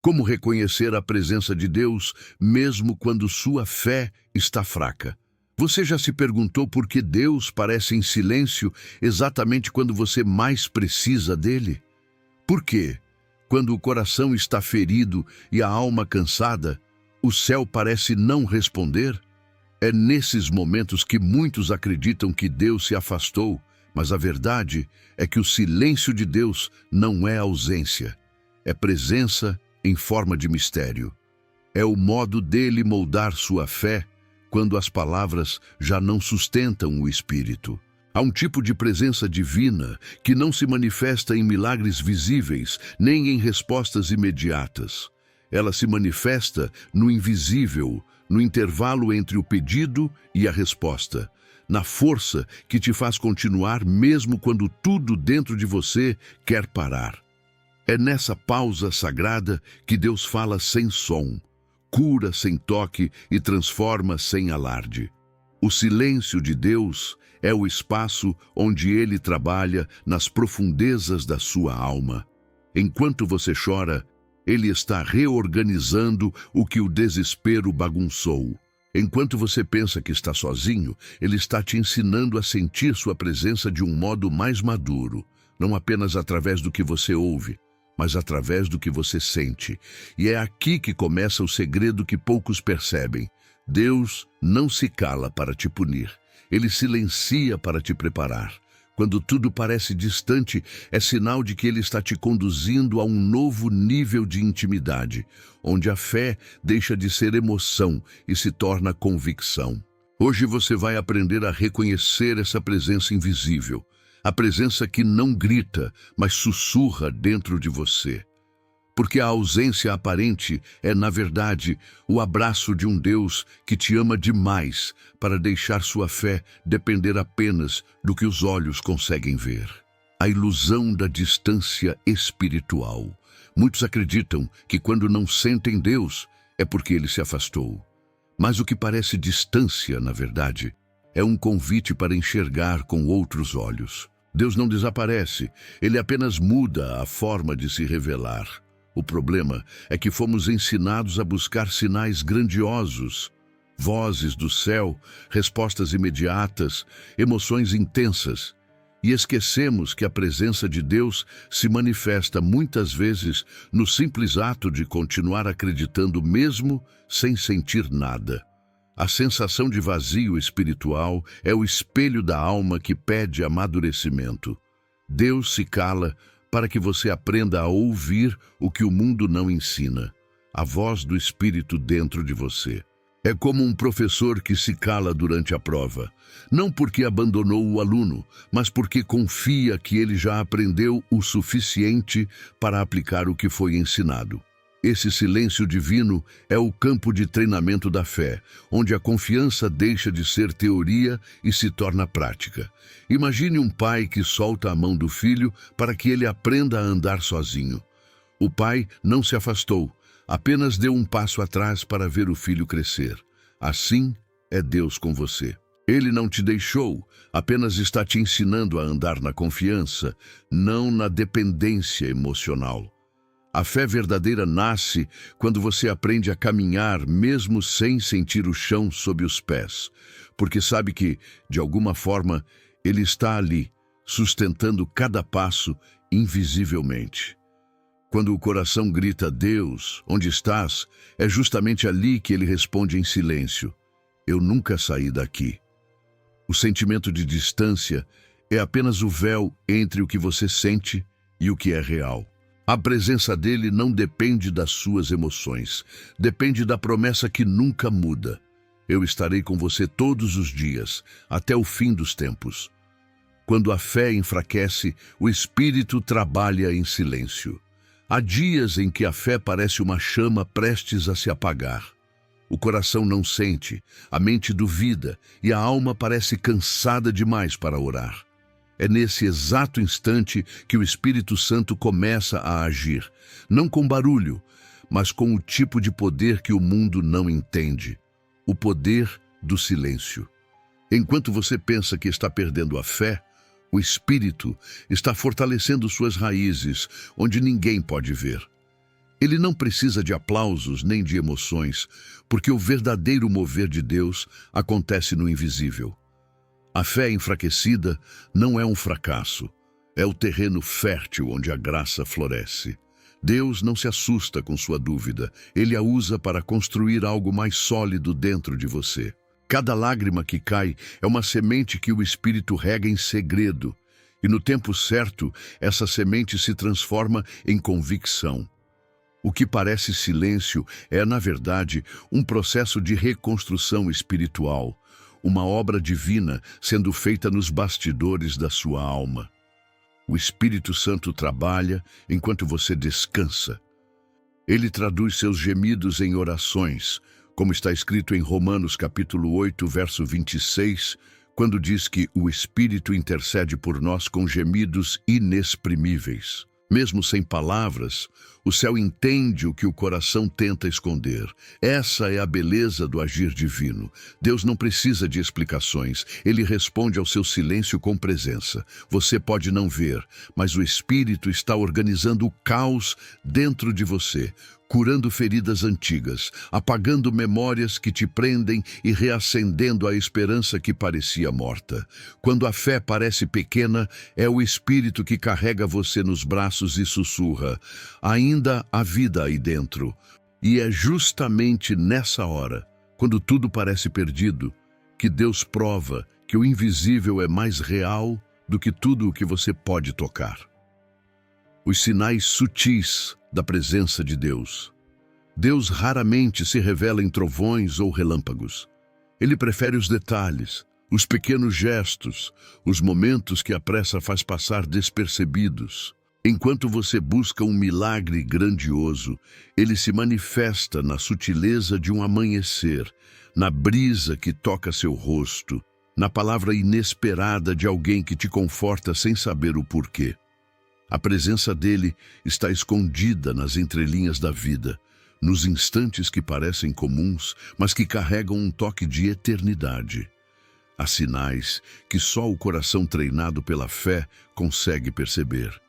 Como reconhecer a presença de Deus mesmo quando sua fé está fraca? Você já se perguntou por que Deus parece em silêncio exatamente quando você mais precisa dele? Por quê? Quando o coração está ferido e a alma cansada, o céu parece não responder? É nesses momentos que muitos acreditam que Deus se afastou, mas a verdade é que o silêncio de Deus não é ausência, é presença em forma de mistério. É o modo dele moldar sua fé quando as palavras já não sustentam o espírito. Há um tipo de presença divina que não se manifesta em milagres visíveis, nem em respostas imediatas. Ela se manifesta no invisível, no intervalo entre o pedido e a resposta, na força que te faz continuar mesmo quando tudo dentro de você quer parar. É nessa pausa sagrada que Deus fala sem som, cura sem toque e transforma sem alarde. O silêncio de Deus é o espaço onde Ele trabalha nas profundezas da sua alma. Enquanto você chora, Ele está reorganizando o que o desespero bagunçou. Enquanto você pensa que está sozinho, Ele está te ensinando a sentir sua presença de um modo mais maduro, não apenas através do que você ouve, mas através do que você sente. E é aqui que começa o segredo que poucos percebem. Deus não se cala para te punir. Ele silencia para te preparar. Quando tudo parece distante, é sinal de que Ele está te conduzindo a um novo nível de intimidade, onde a fé deixa de ser emoção e se torna convicção. Hoje você vai aprender a reconhecer essa presença invisível, a presença que não grita, mas sussurra dentro de você. Porque a ausência aparente é, na verdade, o abraço de um Deus que te ama demais para deixar sua fé depender apenas do que os olhos conseguem ver. A ilusão da distância espiritual. Muitos acreditam que quando não sentem Deus é porque Ele se afastou. Mas o que parece distância, na verdade, é um convite para enxergar com outros olhos. Deus não desaparece, Ele apenas muda a forma de se revelar. O problema é que fomos ensinados a buscar sinais grandiosos, vozes do céu, respostas imediatas, emoções intensas, e esquecemos que a presença de Deus se manifesta muitas vezes no simples ato de continuar acreditando mesmo sem sentir nada. A sensação de vazio espiritual é o espelho da alma que pede amadurecimento. Deus se cala para que você aprenda a ouvir o que o mundo não ensina, a voz do Espírito dentro de você. É como um professor que se cala durante a prova, não porque abandonou o aluno, mas porque confia que ele já aprendeu o suficiente para aplicar o que foi ensinado. Esse silêncio divino é o campo de treinamento da fé, onde a confiança deixa de ser teoria e se torna prática. Imagine um pai que solta a mão do filho para que ele aprenda a andar sozinho. O pai não se afastou, apenas deu um passo atrás para ver o filho crescer. Assim é Deus com você. Ele não te deixou, apenas está te ensinando a andar na confiança, não na dependência emocional. A fé verdadeira nasce quando você aprende a caminhar mesmo sem sentir o chão sob os pés, porque sabe que, de alguma forma, Ele está ali, sustentando cada passo invisivelmente. Quando o coração grita, Deus, onde estás? É justamente ali que Ele responde em silêncio, eu nunca saí daqui. O sentimento de distância é apenas o véu entre o que você sente e o que é real. A presença dele não depende das suas emoções, depende da promessa que nunca muda. Eu estarei com você todos os dias, até o fim dos tempos. Quando a fé enfraquece, o espírito trabalha em silêncio. Há dias em que a fé parece uma chama prestes a se apagar. O coração não sente, a mente duvida e a alma parece cansada demais para orar. É nesse exato instante que o Espírito Santo começa a agir, não com barulho, mas com o tipo de poder que o mundo não entende, o poder do silêncio. Enquanto você pensa que está perdendo a fé, o Espírito está fortalecendo suas raízes, onde ninguém pode ver. Ele não precisa de aplausos nem de emoções, porque o verdadeiro mover de Deus acontece no invisível. A fé enfraquecida não é um fracasso, é o terreno fértil onde a graça floresce. Deus não se assusta com sua dúvida, Ele a usa para construir algo mais sólido dentro de você. Cada lágrima que cai é uma semente que o Espírito rega em segredo, e no tempo certo, essa semente se transforma em convicção. O que parece silêncio é, na verdade, um processo de reconstrução espiritual, uma obra divina sendo feita nos bastidores da sua alma. O Espírito Santo trabalha enquanto você descansa. Ele traduz seus gemidos em orações, como está escrito em Romanos capítulo 8, verso 26, quando diz que o Espírito intercede por nós com gemidos inexprimíveis. Mesmo sem palavras, o céu entende o que o coração tenta esconder. Essa é a beleza do agir divino. Deus não precisa de explicações. Ele responde ao seu silêncio com presença. Você pode não ver, mas o Espírito está organizando o caos dentro de você, curando feridas antigas, apagando memórias que te prendem e reacendendo a esperança que parecia morta. Quando a fé parece pequena, é o Espírito que carrega você nos braços e sussurra: ainda há vida aí dentro. E é justamente nessa hora, quando tudo parece perdido, que Deus prova que o invisível é mais real do que tudo o que você pode tocar. Os sinais sutis da presença de Deus. Deus raramente se revela em trovões ou relâmpagos. Ele prefere os detalhes, os pequenos gestos, os momentos que a pressa faz passar despercebidos. Enquanto você busca um milagre grandioso, ele se manifesta na sutileza de um amanhecer, na brisa que toca seu rosto, na palavra inesperada de alguém que te conforta sem saber o porquê. A presença dele está escondida nas entrelinhas da vida, nos instantes que parecem comuns, mas que carregam um toque de eternidade. Há sinais que só o coração treinado pela fé consegue perceber.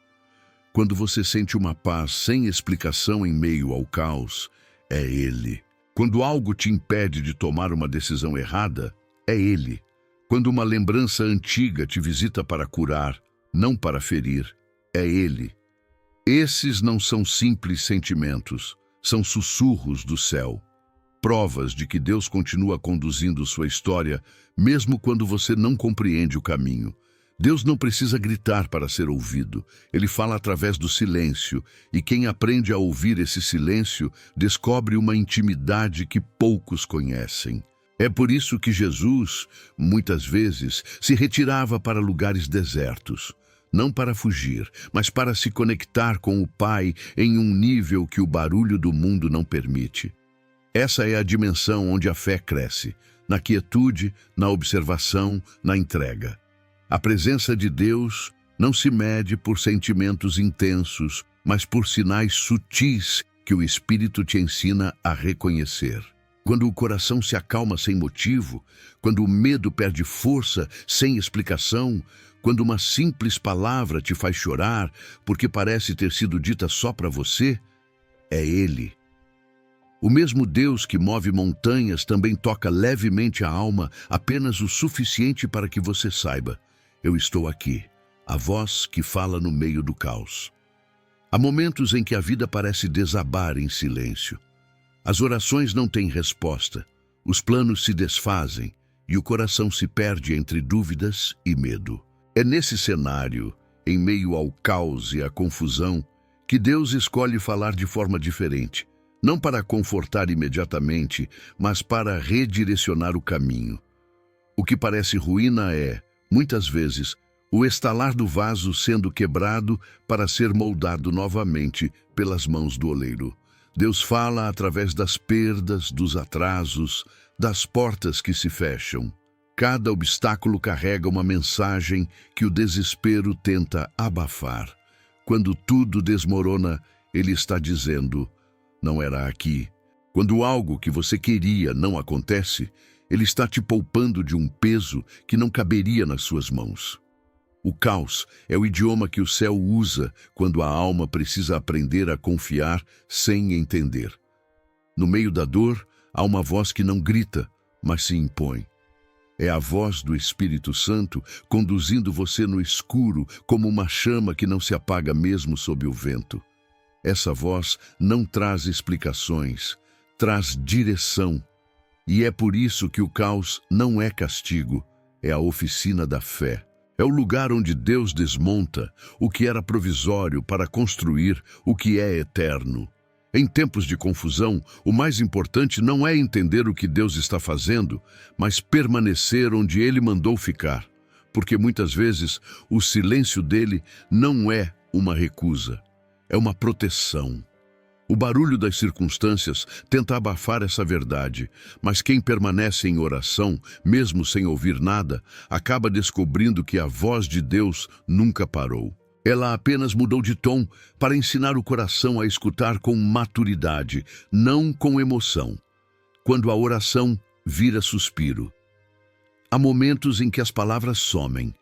Quando você sente uma paz sem explicação em meio ao caos, é Ele. Quando algo te impede de tomar uma decisão errada, é Ele. Quando uma lembrança antiga te visita para curar, não para ferir, é Ele. Esses não são simples sentimentos, são sussurros do céu. Provas de que Deus continua conduzindo sua história, mesmo quando você não compreende o caminho. Deus não precisa gritar para ser ouvido. Ele fala através do silêncio, e quem aprende a ouvir esse silêncio descobre uma intimidade que poucos conhecem. É por isso que Jesus, muitas vezes, se retirava para lugares desertos. Não para fugir, mas para se conectar com o Pai em um nível que o barulho do mundo não permite. Essa é a dimensão onde a fé cresce, na quietude, na observação, na entrega. A presença de Deus não se mede por sentimentos intensos, mas por sinais sutis que o Espírito te ensina a reconhecer. Quando o coração se acalma sem motivo, quando o medo perde força sem explicação, quando uma simples palavra te faz chorar porque parece ter sido dita só para você, é Ele. O mesmo Deus que move montanhas também toca levemente a alma, apenas o suficiente para que você saiba: eu estou aqui, a voz que fala no meio do caos. Há momentos em que a vida parece desabar em silêncio. As orações não têm resposta, os planos se desfazem e o coração se perde entre dúvidas e medo. É nesse cenário, em meio ao caos e à confusão, que Deus escolhe falar de forma diferente, não para confortar imediatamente, mas para redirecionar o caminho. O que parece ruína é, muitas vezes, o estalar do vaso sendo quebrado para ser moldado novamente pelas mãos do oleiro. Deus fala através das perdas, dos atrasos, das portas que se fecham. Cada obstáculo carrega uma mensagem que o desespero tenta abafar. Quando tudo desmorona, ele está dizendo: não era aqui. Quando algo que você queria não acontece, ele está te poupando de um peso que não caberia nas suas mãos. O caos é o idioma que o céu usa quando a alma precisa aprender a confiar sem entender. No meio da dor, há uma voz que não grita, mas se impõe. É a voz do Espírito Santo conduzindo você no escuro como uma chama que não se apaga mesmo sob o vento. Essa voz não traz explicações, traz direção. E é por isso que o caos não é castigo, é a oficina da fé. É o lugar onde Deus desmonta o que era provisório para construir o que é eterno. Em tempos de confusão, o mais importante não é entender o que Deus está fazendo, mas permanecer onde Ele mandou ficar, porque muitas vezes o silêncio dele não é uma recusa, é uma proteção. O barulho das circunstâncias tenta abafar essa verdade, mas quem permanece em oração, mesmo sem ouvir nada, acaba descobrindo que a voz de Deus nunca parou. Ela apenas mudou de tom para ensinar o coração a escutar com maturidade, não com emoção. Quando a oração vira suspiro. Há momentos em que as palavras somem.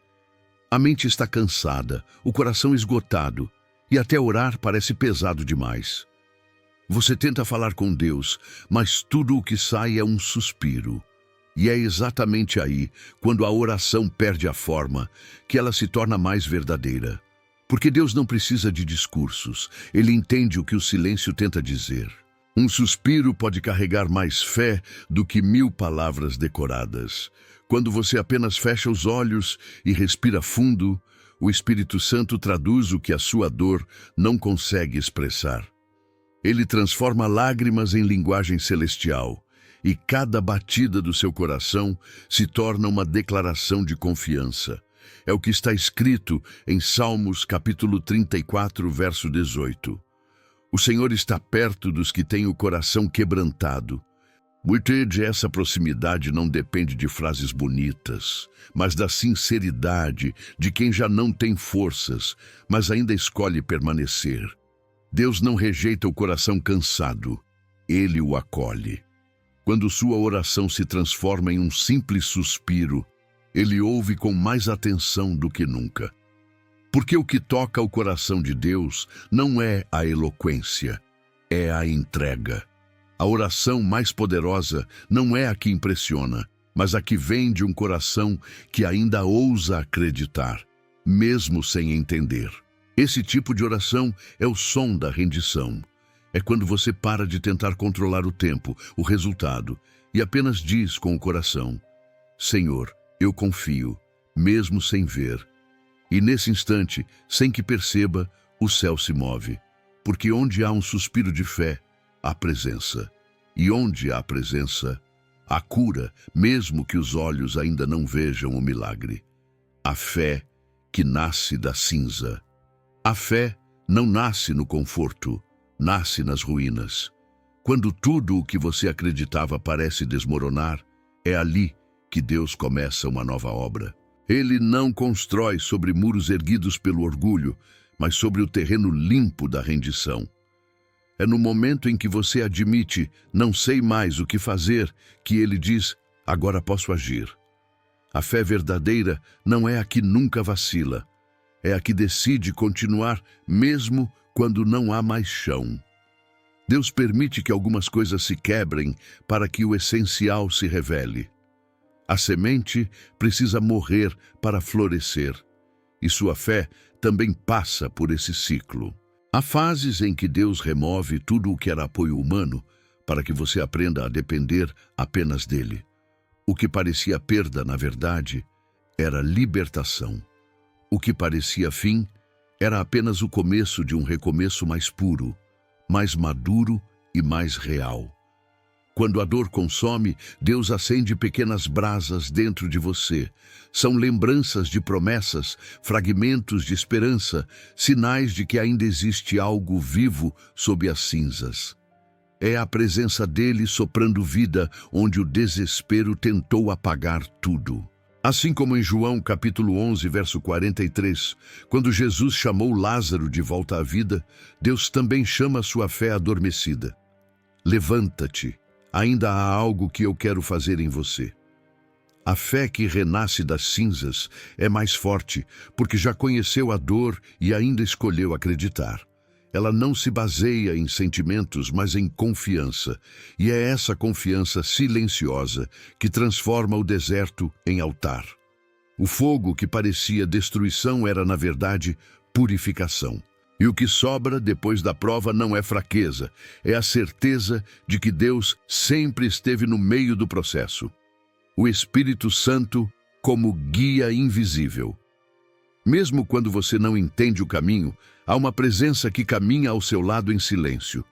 A mente está cansada, o coração esgotado, e até orar parece pesado demais. Você tenta falar com Deus, mas tudo o que sai é um suspiro. E é exatamente aí, quando a oração perde a forma, que ela se torna mais verdadeira. Porque Deus não precisa de discursos, Ele entende o que o silêncio tenta dizer. Um suspiro pode carregar mais fé do que 1000 palavras decoradas. Quando você apenas fecha os olhos e respira fundo, o Espírito Santo traduz o que a sua dor não consegue expressar. Ele transforma lágrimas em linguagem celestial, e cada batida do seu coração se torna uma declaração de confiança. É o que está escrito em Salmos capítulo 34, verso 18. O Senhor está perto dos que têm o coração quebrantado. Muitas vezes essa proximidade não depende de frases bonitas, mas da sinceridade de quem já não tem forças, mas ainda escolhe permanecer. Deus não rejeita o coração cansado, Ele o acolhe. Quando sua oração se transforma em um simples suspiro, Ele ouve com mais atenção do que nunca. Porque o que toca o coração de Deus não é a eloquência, é a entrega. A oração mais poderosa não é a que impressiona, mas a que vem de um coração que ainda ousa acreditar, mesmo sem entender. Esse tipo de oração é o som da rendição. É quando você para de tentar controlar o tempo, o resultado, e apenas diz com o coração: Senhor, eu confio, mesmo sem ver. E nesse instante, sem que perceba, o céu se move. Porque onde há um suspiro de fé, há presença. E onde há presença, há cura, mesmo que os olhos ainda não vejam o milagre. A fé que nasce da cinza. A fé não nasce no conforto, nasce nas ruínas. Quando tudo o que você acreditava parece desmoronar, é ali que Deus começa uma nova obra. Ele não constrói sobre muros erguidos pelo orgulho, mas sobre o terreno limpo da rendição. É no momento em que você admite, não sei mais o que fazer, que ele diz, agora posso agir. A fé verdadeira não é a que nunca vacila, é a que decide continuar mesmo quando não há mais chão. Deus permite que algumas coisas se quebrem para que o essencial se revele. A semente precisa morrer para florescer, e sua fé também passa por esse ciclo. Há fases em que Deus remove tudo o que era apoio humano para que você aprenda a depender apenas dele. O que parecia perda, na verdade, era libertação. O que parecia fim era apenas o começo de um recomeço mais puro, mais maduro e mais real. Quando a dor consome, Deus acende pequenas brasas dentro de você. São lembranças de promessas, fragmentos de esperança, sinais de que ainda existe algo vivo sob as cinzas. É a presença dele soprando vida onde o desespero tentou apagar tudo. Assim como em João capítulo 11, verso 43, quando Jesus chamou Lázaro de volta à vida, Deus também chama a sua fé adormecida. Levanta-te. Ainda há algo que eu quero fazer em você. A fé que renasce das cinzas é mais forte, porque já conheceu a dor e ainda escolheu acreditar. Ela não se baseia em sentimentos, mas em confiança. E é essa confiança silenciosa que transforma o deserto em altar. O fogo que parecia destruição era, na verdade, purificação. E o que sobra depois da prova não é fraqueza, é a certeza de que Deus sempre esteve no meio do processo. O Espírito Santo como guia invisível. Mesmo quando você não entende o caminho, há uma presença que caminha ao seu lado em silêncio.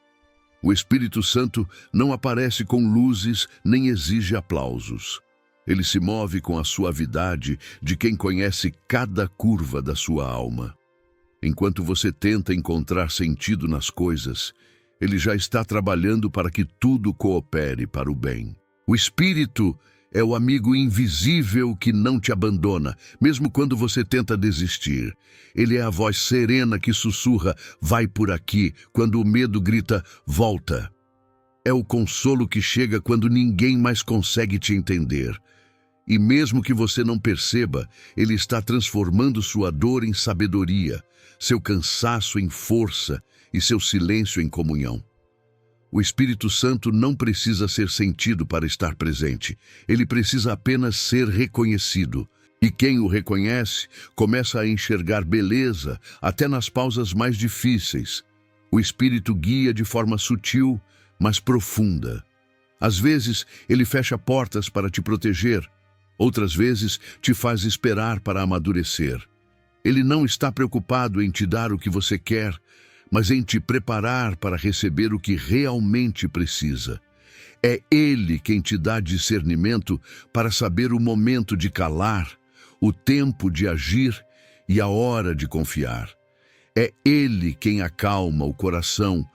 O Espírito Santo não aparece com luzes nem exige aplausos. Ele se move com a suavidade de quem conhece cada curva da sua alma. Enquanto você tenta encontrar sentido nas coisas, ele já está trabalhando para que tudo coopere para o bem. O Espírito é o amigo invisível que não te abandona, mesmo quando você tenta desistir. Ele é a voz serena que sussurra, vai por aqui, quando o medo grita, volta. É o consolo que chega quando ninguém mais consegue te entender. E mesmo que você não perceba, ele está transformando sua dor em sabedoria, seu cansaço em força e seu silêncio em comunhão. O Espírito Santo não precisa ser sentido para estar presente. Ele precisa apenas ser reconhecido. E quem o reconhece começa a enxergar beleza até nas pausas mais difíceis. O Espírito guia de forma sutil, mas profunda. Às vezes, ele fecha portas para te proteger. Outras vezes, te faz esperar para amadurecer. Ele não está preocupado em te dar o que você quer, mas em te preparar para receber o que realmente precisa. É Ele quem te dá discernimento para saber o momento de calar, o tempo de agir e a hora de confiar. É Ele quem acalma o coração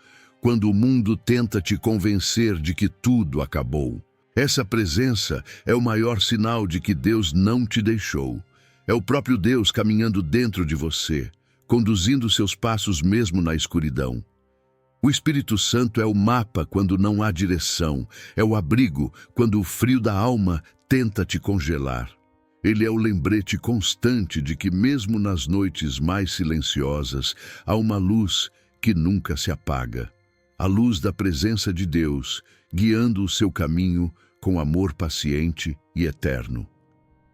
quando o mundo tenta te convencer de que tudo acabou. Essa presença é o maior sinal de que Deus não te deixou. É o próprio Deus caminhando dentro de você, conduzindo seus passos mesmo na escuridão. O Espírito Santo é o mapa quando não há direção, é o abrigo quando o frio da alma tenta te congelar. Ele é o lembrete constante de que mesmo nas noites mais silenciosas, há uma luz que nunca se apaga. A luz da presença de Deus, guiando o seu caminho com amor paciente e eterno.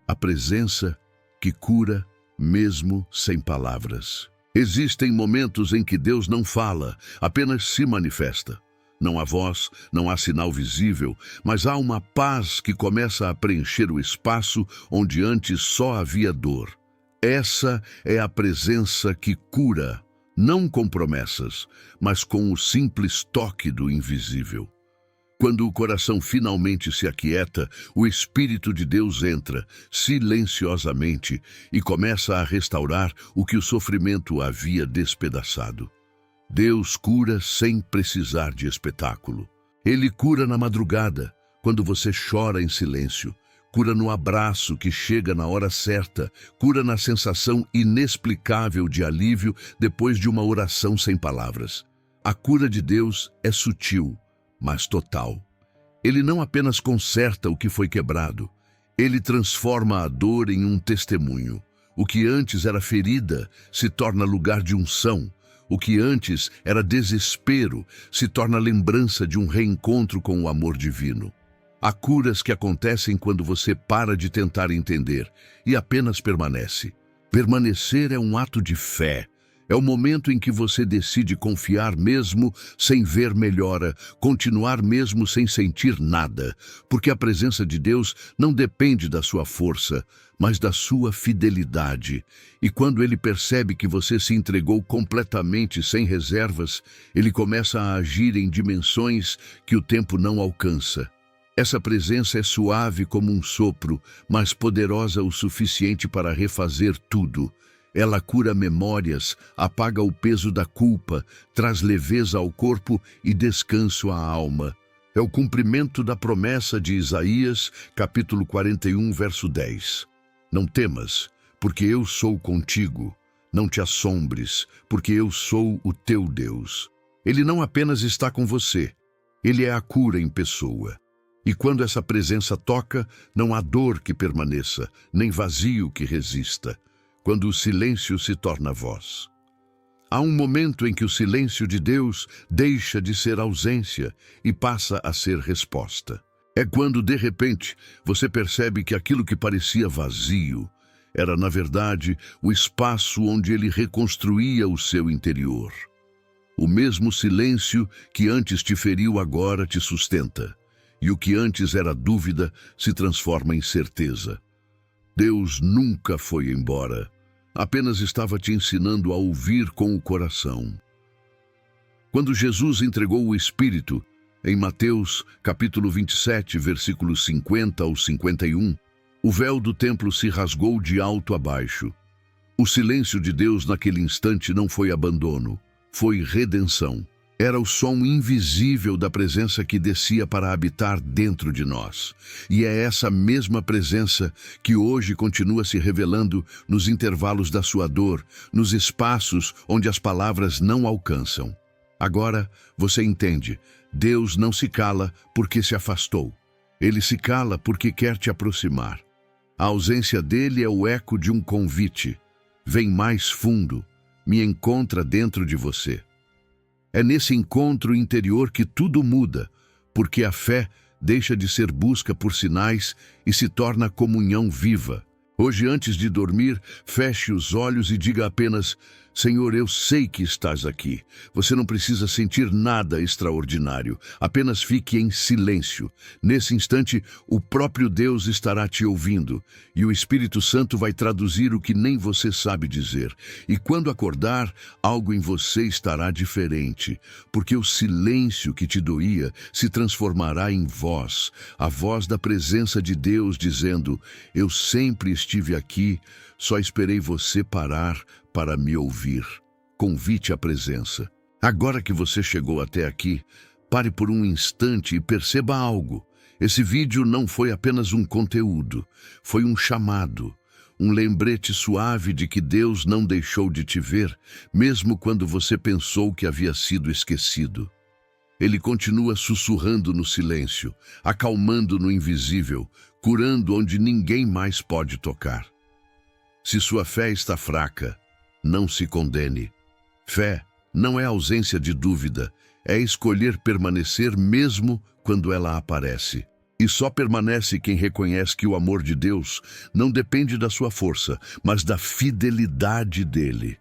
A presença que cura mesmo sem palavras. Existem momentos em que Deus não fala, apenas se manifesta. Não há voz, não há sinal visível, mas há uma paz que começa a preencher o espaço onde antes só havia dor. Essa é a presença que cura, não com promessas, mas com o simples toque do invisível. Quando o coração finalmente se aquieta, o Espírito de Deus entra, silenciosamente, e começa a restaurar o que o sofrimento havia despedaçado. Deus cura sem precisar de espetáculo. Ele cura na madrugada, quando você chora em silêncio. Cura no abraço que chega na hora certa. Cura na sensação inexplicável de alívio depois de uma oração sem palavras. A cura de Deus é sutil, mas total. Ele não apenas conserta o que foi quebrado, ele transforma a dor em um testemunho. O que antes era ferida se torna lugar de unção. O que antes era desespero se torna lembrança de um reencontro com o amor divino. Há curas que acontecem quando você para de tentar entender e apenas permanece. Permanecer é um ato de fé. É o momento em que você decide confiar mesmo sem ver melhora, continuar mesmo sem sentir nada, porque a presença de Deus não depende da sua força, mas da sua fidelidade. E quando Ele percebe que você se entregou completamente sem reservas, Ele começa a agir em dimensões que o tempo não alcança. Essa presença é suave como um sopro, mas poderosa o suficiente para refazer tudo. Ela cura memórias, apaga o peso da culpa, traz leveza ao corpo e descanso à alma. É o cumprimento da promessa de Isaías, capítulo 41, verso 10. Não temas, porque eu sou contigo. Não te assombres, porque eu sou o teu Deus. Ele não apenas está com você, ele é a cura em pessoa. E quando essa presença toca, não há dor que permaneça, nem vazio que resista, quando o silêncio se torna voz. Há um momento em que o silêncio de Deus deixa de ser ausência e passa a ser resposta. É quando, de repente, você percebe que aquilo que parecia vazio era, na verdade, o espaço onde ele reconstruía o seu interior. O mesmo silêncio que antes te feriu agora te sustenta, e o que antes era dúvida se transforma em certeza. Deus nunca foi embora, apenas estava te ensinando a ouvir com o coração. Quando Jesus entregou o Espírito, em Mateus, capítulo 27, versículos 50 ao 51, o véu do templo se rasgou de alto a baixo. O silêncio de Deus naquele instante não foi abandono, foi redenção. Era o som invisível da presença que descia para habitar dentro de nós. E é essa mesma presença que hoje continua se revelando nos intervalos da sua dor, nos espaços onde as palavras não alcançam. Agora você entende, Deus não se cala porque se afastou. Ele se cala porque quer te aproximar. A ausência dele é o eco de um convite. Vem mais fundo, me encontra dentro de você. É nesse encontro interior que tudo muda, porque a fé deixa de ser busca por sinais e se torna comunhão viva. Hoje, antes de dormir, feche os olhos e diga apenas: Senhor, eu sei que estás aqui. Você não precisa sentir nada extraordinário. Apenas fique em silêncio. Nesse instante, o próprio Deus estará te ouvindo e o Espírito Santo vai traduzir o que nem você sabe dizer. E quando acordar, algo em você estará diferente, porque o silêncio que te doía se transformará em voz, a voz da presença de Deus dizendo: eu sempre estive aqui, só esperei você parar para me ouvir. Convite à presença. Agora que você chegou até aqui, pare por um instante e perceba algo. Esse vídeo não foi apenas um conteúdo, foi um chamado, um lembrete suave de que Deus não deixou de te ver, mesmo quando você pensou que havia sido esquecido. Ele continua sussurrando no silêncio, acalmando no invisível, curando onde ninguém mais pode tocar. Se sua fé está fraca, não se condene. Fé não é ausência de dúvida, é escolher permanecer mesmo quando ela aparece. E só permanece quem reconhece que o amor de Deus não depende da sua força, mas da fidelidade dele.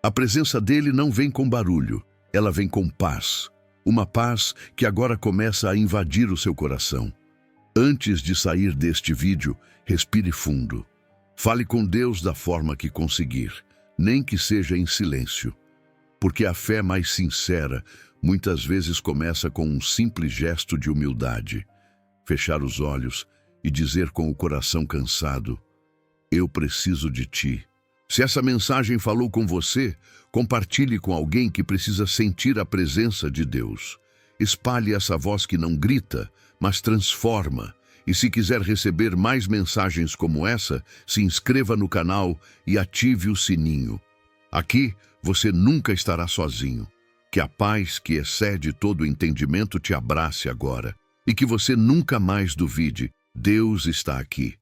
A presença dele não vem com barulho, ela vem com paz. Uma paz que agora começa a invadir o seu coração. Antes de sair deste vídeo, respire fundo. Fale com Deus da forma que conseguir, nem que seja em silêncio. Porque a fé mais sincera muitas vezes começa com um simples gesto de humildade. Fechar os olhos e dizer com o coração cansado: eu preciso de ti. Se essa mensagem falou com você, compartilhe com alguém que precisa sentir a presença de Deus. Espalhe essa voz que não grita, mas transforma. E se quiser receber mais mensagens como essa, se inscreva no canal e ative o sininho. Aqui, você nunca estará sozinho. Que a paz que excede todo o entendimento te abrace agora. E que você nunca mais duvide: Deus está aqui.